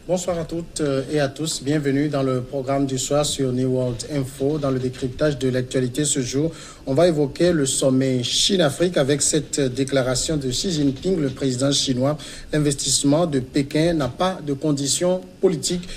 Bonsoir à toutes et à tous. Bienvenue dans le programme du soir sur New World Info. Dans le décryptage de l'actualité ce jour, on va évoquer le sommet Chine-Afrique avec cette déclaration de Xi Jinping, le président chinois. L'investissement de Pékin n'a pas de conditions politiques.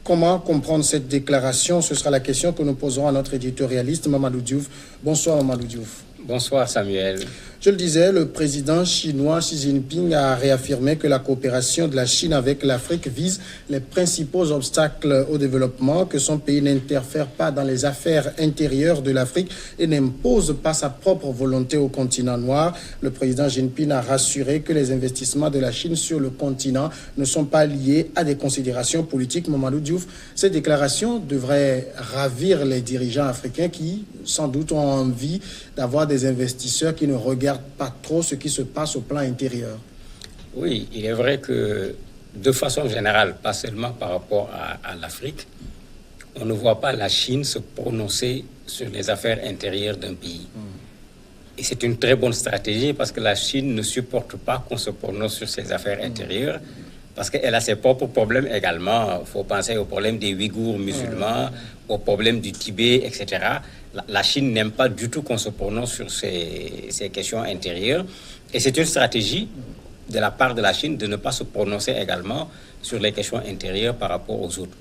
Comment comprendre cette déclaration? Ce sera la question que nous poserons à notre éditorialiste Mamadou Diouf. Bonsoir Mamadou Diouf. Bonsoir Samuel. Je le disais, le président chinois Xi Jinping a réaffirmé que la coopération de la Chine avec l'Afrique vise les principaux obstacles au développement, que son pays n'interfère pas dans les affaires intérieures de l'Afrique et n'impose pas sa propre volonté au continent noir. Le président Jinping a rassuré que les investissements de la Chine sur le continent ne sont pas liés à des considérations politiques. Mamadou Diouf, ces déclarations devraient ravir les dirigeants africains qui, sans doute, ont envie d'avoir des investisseurs qui ne regardent pas trop ce qui se passe au plan intérieur. Oui, il est vrai que de façon générale, pas seulement par rapport à l'Afrique, on ne voit pas la Chine se prononcer sur les affaires intérieures d'un pays. Et c'est une très bonne stratégie parce que la Chine ne supporte pas qu'on se prononce sur ses affaires intérieures parce qu'elle a ses propres problèmes également. Il faut penser aux problèmes des Ouïghours musulmans, aux problèmes du Tibet, etc. La Chine n'aime pas du tout qu'on se prononce sur ces questions intérieures. Et c'est une stratégie de la part de la Chine de ne pas se prononcer également sur les questions intérieures par rapport aux autres.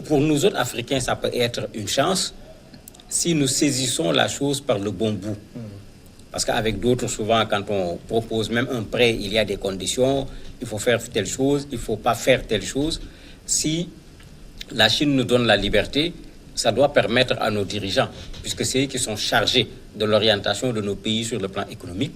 Pour nous autres Africains, ça peut être une chance si nous saisissons la chose par le bon bout. Parce qu'avec d'autres, souvent, quand on propose même un prêt, il y a des conditions, il faut faire telle chose, il ne faut pas faire telle chose. Si la Chine nous donne la liberté, ça doit permettre à nos dirigeants, puisque c'est eux qui sont chargés de l'orientation de nos pays sur le plan économique,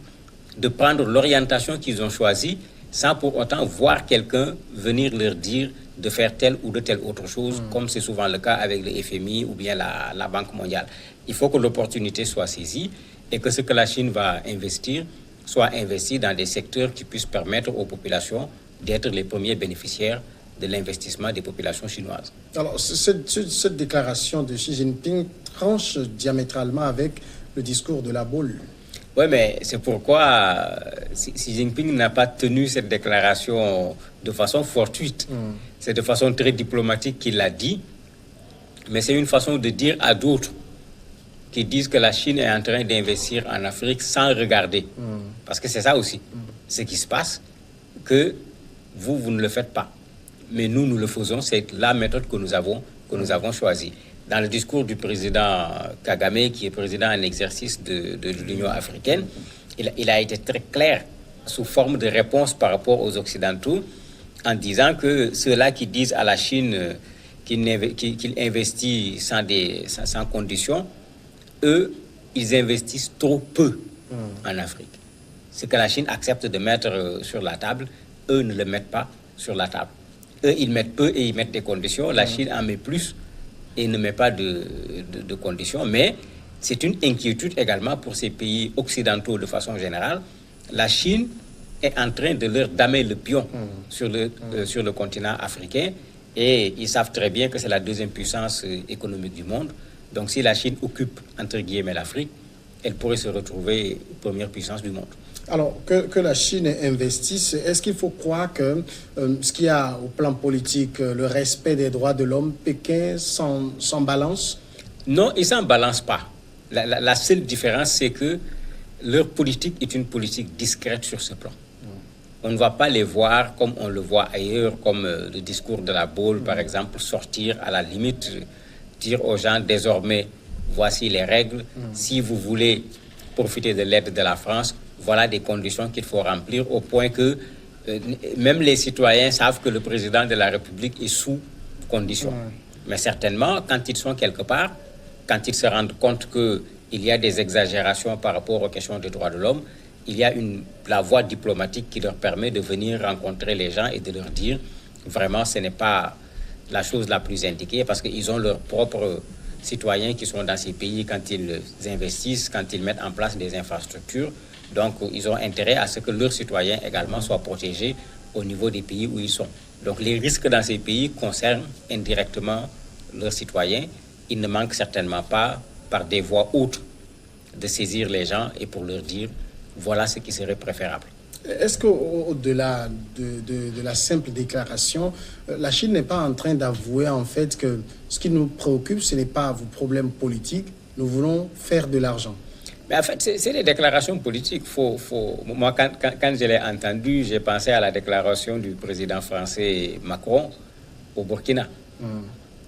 de prendre l'orientation qu'ils ont choisie sans pour autant voir quelqu'un venir leur dire de faire telle ou de telle autre chose, comme c'est souvent le cas avec le FMI ou bien la Banque mondiale. Il faut que l'opportunité soit saisie et que ce que la Chine va investir soit investi dans des secteurs qui puissent permettre aux populations d'être les premiers bénéficiaires de l'investissement des populations chinoises. Alors, cette déclaration de Xi Jinping tranche diamétralement avec le discours de la boule. Oui, mais c'est pourquoi Xi Jinping n'a pas tenu cette déclaration de façon fortuite. C'est de façon très diplomatique qu'il l'a dit, mais c'est une façon de dire à d'autres qui disent que la Chine est en train d'investir en Afrique sans regarder. Parce que c'est ça aussi, ce qui se passe, que vous ne le faites pas. Mais nous le faisons, c'est la méthode que nous avons choisie. Dans le discours du président Kagame, qui est président en exercice de l'Union africaine, il a été très clair sous forme de réponse par rapport aux Occidentaux, en disant que ceux-là qui disent à la Chine qu'il investit sans condition, eux, ils investissent trop peu en Afrique. Ce que la Chine accepte de mettre sur la table, eux ne le mettent pas sur la table. Eux, ils mettent peu et ils mettent des conditions. La Chine en met plus et ne met pas de conditions. Mais c'est une inquiétude également pour ces pays occidentaux de façon générale. La Chine est en train de leur damer le pion sur le continent africain. Et ils savent très bien que c'est la deuxième puissance économique du monde. Donc si la Chine occupe, entre guillemets, l'Afrique, elle pourrait se retrouver première puissance du monde. Alors, que la Chine investisse, est-ce qu'il faut croire que ce qu'il y a au plan politique, le respect des droits de l'homme, Pékin s'en balance? Non, ils ne s'en balancent pas. La seule différence, c'est que leur politique est une politique discrète sur ce plan. On ne va pas les voir comme on le voit ailleurs, comme le discours de la boule, par exemple, sortir à la limite, dire aux gens désormais, voici les règles. Si vous voulez profiter de l'aide de la France, voilà des conditions qu'il faut remplir au point que même les citoyens savent que le président de la République est sous condition. Mais certainement, quand ils sont quelque part, quand ils se rendent compte qu'il y a des exagérations par rapport aux questions des droits de l'homme, il y a la voie diplomatique qui leur permet de venir rencontrer les gens et de leur dire vraiment ce n'est pas la chose la plus indiquée parce qu'ils ont leurs propres citoyens qui sont dans ces pays quand ils investissent, quand ils mettent en place des infrastructures. Donc, ils ont intérêt à ce que leurs citoyens également soient protégés au niveau des pays où ils sont. Donc, les risques dans ces pays concernent indirectement leurs citoyens. Il ne manque certainement pas, par des voies autres, de saisir les gens et pour leur dire voilà ce qui serait préférable. Est-ce qu'au-delà de la simple déclaration, la Chine n'est pas en train d'avouer en fait que ce qui nous préoccupe, ce n'est pas vos problèmes politiques, nous voulons faire de l'argent? Mais en fait, c'est des déclarations politiques. Moi, quand je l'ai entendu, j'ai pensé à la déclaration du président français Macron au Burkina.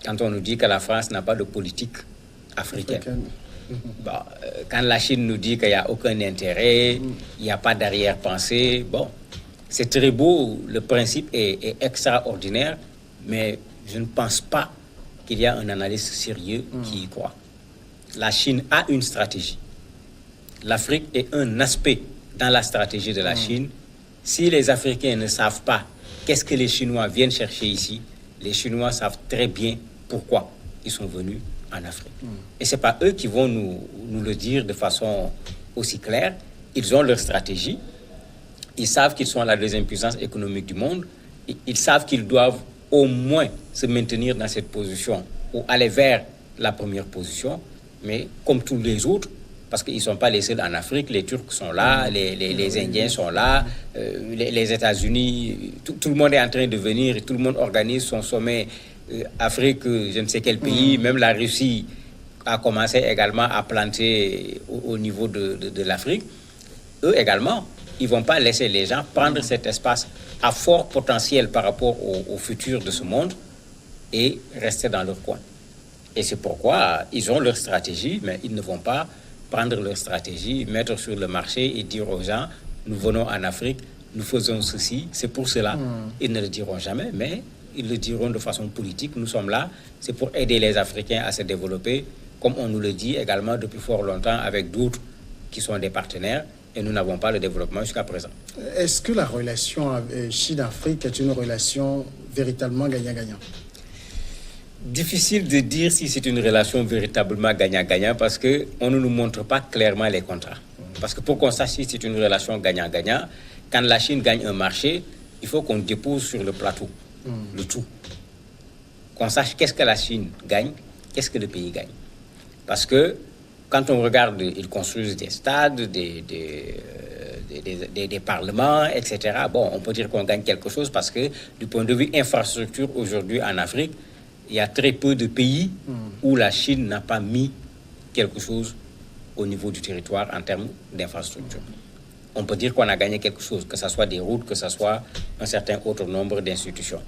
Quand on nous dit que la France n'a pas de politique africaine. Bon, quand la Chine nous dit qu'il n'y a aucun intérêt, il n'y a pas d'arrière-pensée, bon, c'est très beau, le principe est extraordinaire, mais je ne pense pas qu'il y a un analyste sérieux qui y croit. La Chine a une stratégie. L'Afrique est un aspect dans la stratégie de la Chine. Si les Africains ne savent pas qu'est-ce que les Chinois viennent chercher ici, les Chinois savent très bien pourquoi ils sont venus en Afrique. Et ce n'est pas eux qui vont nous le dire de façon aussi claire. Ils ont leur stratégie. Ils savent qu'ils sont la deuxième puissance économique du monde. Ils savent qu'ils doivent au moins se maintenir dans cette position ou aller vers la première position. Mais comme tous les autres, parce qu'ils ne sont pas les seuls en Afrique, les Turcs sont là, les Indiens sont là, les États-Unis, tout le monde est en train de venir, tout le monde organise son sommet Afrique, je ne sais quel pays, même la Russie a commencé également à planter au niveau de l'Afrique. Eux également, ils ne vont pas laisser les gens prendre cet espace à fort potentiel par rapport au futur de ce monde et rester dans leur coin. Et c'est pourquoi ils ont leur stratégie, mais ils ne vont pas prendre leur stratégie, mettre sur le marché et dire aux gens, nous venons en Afrique, nous faisons ceci, c'est pour cela. Ils ne le diront jamais, mais ils le diront de façon politique. Nous sommes là, c'est pour aider les Africains à se développer, comme on nous le dit également depuis fort longtemps avec d'autres qui sont des partenaires, et nous n'avons pas le développement jusqu'à présent. Est-ce que la relation Chine-Afrique est une relation véritablement gagnant-gagnant? Difficile de dire si c'est une relation véritablement gagnant-gagnant parce qu'on ne nous montre pas clairement les contrats. Parce que pour qu'on sache si c'est une relation gagnant-gagnant, quand la Chine gagne un marché, il faut qu'on dépose sur le plateau le tout. Qu'on sache qu'est-ce que la Chine gagne, qu'est-ce que le pays gagne. Parce que quand on regarde, ils construisent des stades, des parlements, etc. Bon, on peut dire qu'on gagne quelque chose parce que du point de vue infrastructure aujourd'hui en Afrique, il y a très peu de pays où la Chine n'a pas mis quelque chose au niveau du territoire en termes d'infrastructure. On peut dire qu'on a gagné quelque chose, que ce soit des routes, que ce soit un certain autre nombre d'institutions.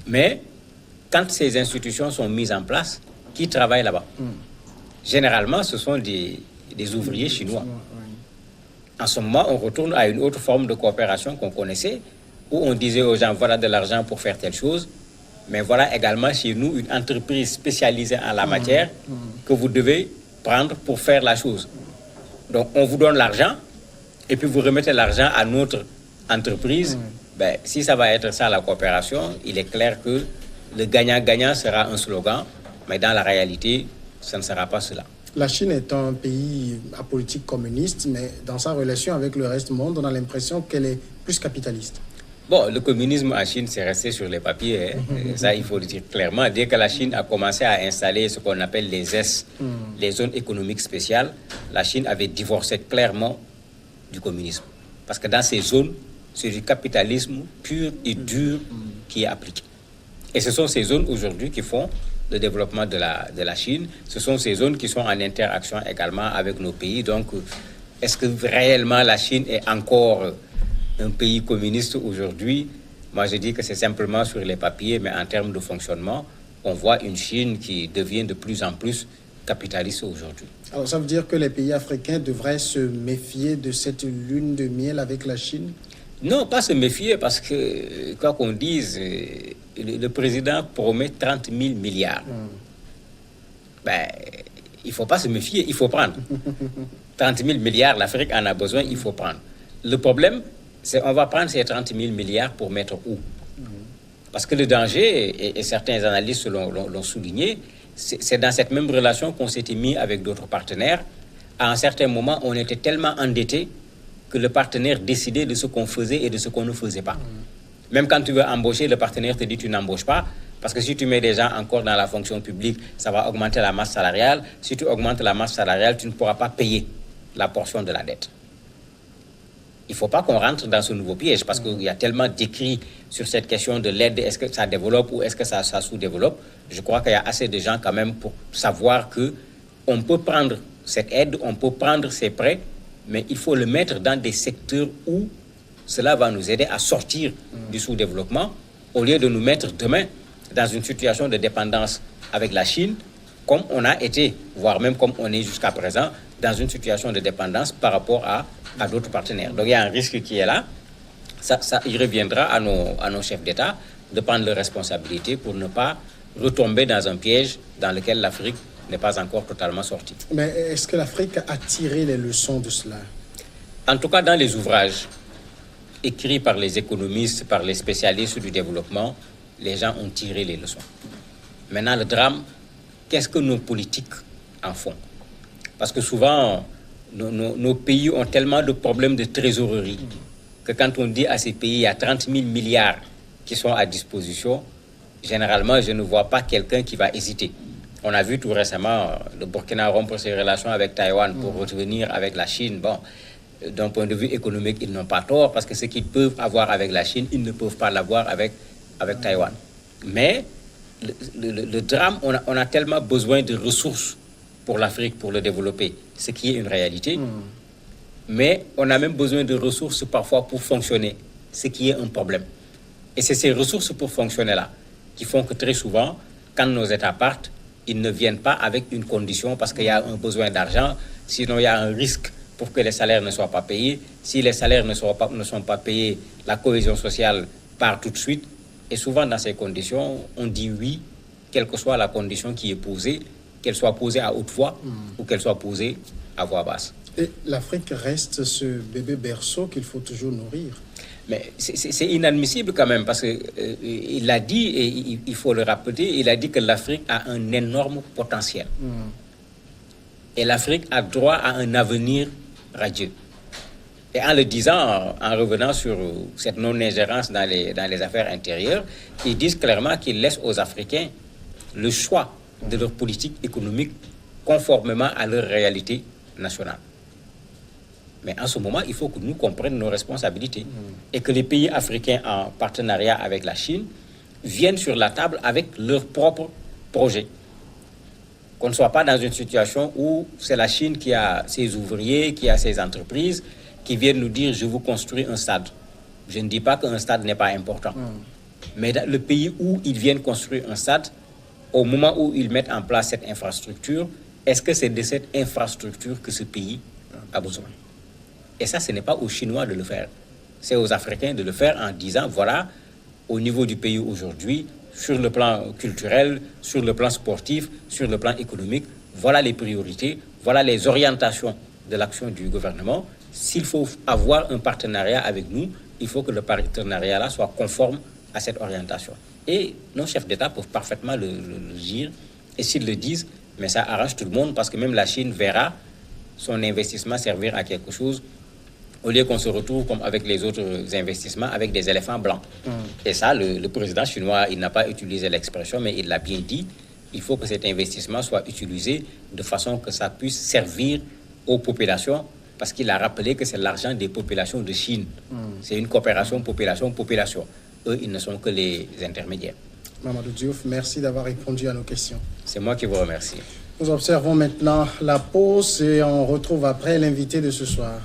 Mais quand ces institutions sont mises en place, qui travaillent là-bas? Généralement, ce sont des ouvriers chinois. En ce moment, on retourne à une autre forme de coopération qu'on connaissait, où on disait aux gens, voilà de l'argent pour faire telle chose, mais voilà également chez nous une entreprise spécialisée en la matière que vous devez prendre pour faire la chose. Donc, on vous donne l'argent et puis vous remettez l'argent à notre entreprise. Ben, si ça va être ça la coopération, il est clair que le gagnant-gagnant sera un slogan, mais dans la réalité, ça ne sera pas cela. La Chine est un pays à politique communiste, mais dans sa relation avec le reste du monde, on a l'impression qu'elle est plus capitaliste. Bon, le communisme en Chine, c'est resté sur les papiers. Ça, il faut le dire clairement. Dès que la Chine a commencé à installer ce qu'on appelle les S, les zones économiques spéciales, la Chine avait divorcé clairement du communisme. Parce que dans ces zones, c'est du capitalisme pur et dur qui est appliqué. Et ce sont ces zones aujourd'hui qui font le développement de la Chine. Ce sont ces zones qui sont en interaction également avec nos pays. Donc, est-ce que réellement la Chine est encore un pays communiste aujourd'hui? Moi, je dis que c'est simplement sur les papiers, mais en termes de fonctionnement, on voit une Chine qui devient de plus en plus capitaliste aujourd'hui. Alors, ça veut dire que les pays africains devraient se méfier de cette lune de miel avec la Chine? Non, pas se méfier, parce que, quoi qu'on dise, le président promet 30 000 milliards. Ben, il ne faut pas se méfier, il faut prendre. 30 000 milliards, l'Afrique en a besoin, il faut prendre. Le problème, c'est qu'on va prendre ces 30 000 milliards pour mettre où? Parce que le danger, et certains analystes l'ont souligné, c'est dans cette même relation qu'on s'était mis avec d'autres partenaires. À un certain moment, on était tellement endettés que le partenaire décidait de ce qu'on faisait et de ce qu'on ne faisait pas. Même quand tu veux embaucher, le partenaire te dit tu n'embauches pas, parce que si tu mets des gens encore dans la fonction publique, ça va augmenter la masse salariale. Si tu augmentes la masse salariale, tu ne pourras pas payer la portion de la dette. il ne faut pas qu'on rentre dans ce nouveau piège parce qu'il y a tellement d'écrits sur cette question de l'aide, est-ce que ça développe ou est-ce que ça sous-développe. Je crois qu'il y a assez de gens quand même pour savoir qu'on peut prendre cette aide, on peut prendre ces prêts, mais il faut le mettre dans des secteurs où cela va nous aider à sortir du sous-développement au lieu de nous mettre demain dans une situation de dépendance avec la Chine, comme on a été, voire même comme on est jusqu'à présent, dans une situation de dépendance par rapport à d'autres partenaires. Donc il y a un risque qui est là. Il reviendra à nos chefs d'État de prendre leurs responsabilités pour ne pas retomber dans un piège dans lequel l'Afrique n'est pas encore totalement sortie. Mais est-ce que l'Afrique a tiré les leçons de cela? En tout cas, dans les ouvrages écrits par les économistes, par les spécialistes du développement, les gens ont tiré les leçons. Maintenant, le drame, qu'est-ce que nos politiques en font? Parce que souvent, nos pays ont tellement de problèmes de trésorerie que quand on dit à ces pays, il y a 30 000 milliards qui sont à disposition, généralement, je ne vois pas quelqu'un qui va hésiter. On a vu tout récemment le Burkina rompre ses relations avec Taïwan pour revenir avec la Chine. Bon, d'un point de vue économique, ils n'ont pas tort parce que ce qu'ils peuvent avoir avec la Chine, ils ne peuvent pas l'avoir avec Taïwan. Mais le drame, on a tellement besoin de ressources pour l'Afrique, pour le développer, ce qui est une réalité. Mais on a même besoin de ressources parfois pour fonctionner, ce qui est un problème. Et c'est ces ressources pour fonctionner là qui font que très souvent, quand nos États partent, ils ne viennent pas avec une condition parce qu'il y a un besoin d'argent, sinon il y a un risque pour que les salaires ne soient pas payés. Si les salaires ne sont pas payés, la cohésion sociale part tout de suite. Et souvent, dans ces conditions, on dit oui, quelle que soit la condition qui est posée, qu'elle soit posée à haute voix ou qu'elle soit posée à voix basse. Et l'Afrique reste ce bébé berceau qu'il faut toujours nourrir. Mais c'est inadmissible quand même, parce qu'il l'a dit, et il faut le rappeler, il a dit que l'Afrique a un énorme potentiel. Et l'Afrique a droit à un avenir radieux. Et en le disant, en revenant sur cette non-ingérence dans les affaires intérieures, ils disent clairement qu'ils laissent aux Africains le choix de leur politique économique conformément à leur réalité nationale. Mais en ce moment, il faut que nous comprenions nos responsabilités et que les pays africains en partenariat avec la Chine viennent sur la table avec leurs propres projets. Qu'on ne soit pas dans une situation où c'est la Chine qui a ses ouvriers, qui a ses entreprises, qui viennent nous dire « je vous construis un stade ». Je ne dis pas qu'un stade n'est pas important. Mais dans le pays où ils viennent construire un stade, au moment où ils mettent en place cette infrastructure, est-ce que c'est de cette infrastructure que ce pays a besoin? Et ça, ce n'est pas aux Chinois de le faire. C'est aux Africains de le faire en disant, voilà, au niveau du pays aujourd'hui, sur le plan culturel, sur le plan sportif, sur le plan économique, voilà les priorités, voilà les orientations de l'action du gouvernement. S'il faut avoir un partenariat avec nous, il faut que le partenariat-là soit conforme à cette orientation. Et nos chefs d'État peuvent parfaitement le dire. Et s'ils le disent, mais ça arrange tout le monde parce que même la Chine verra son investissement servir à quelque chose au lieu qu'on se retrouve comme avec les autres investissements avec des éléphants blancs. Et ça, le président chinois, il n'a pas utilisé l'expression, mais il l'a bien dit. Il faut que cet investissement soit utilisé de façon que ça puisse servir aux populations, parce qu'il a rappelé que c'est l'argent des populations de Chine. C'est une coopération population-population. Eux, ils ne sont que les intermédiaires. Mamadou Diouf, merci d'avoir répondu à nos questions. C'est moi qui vous remercie. Nous observons maintenant la pause et on retrouve après l'invité de ce soir.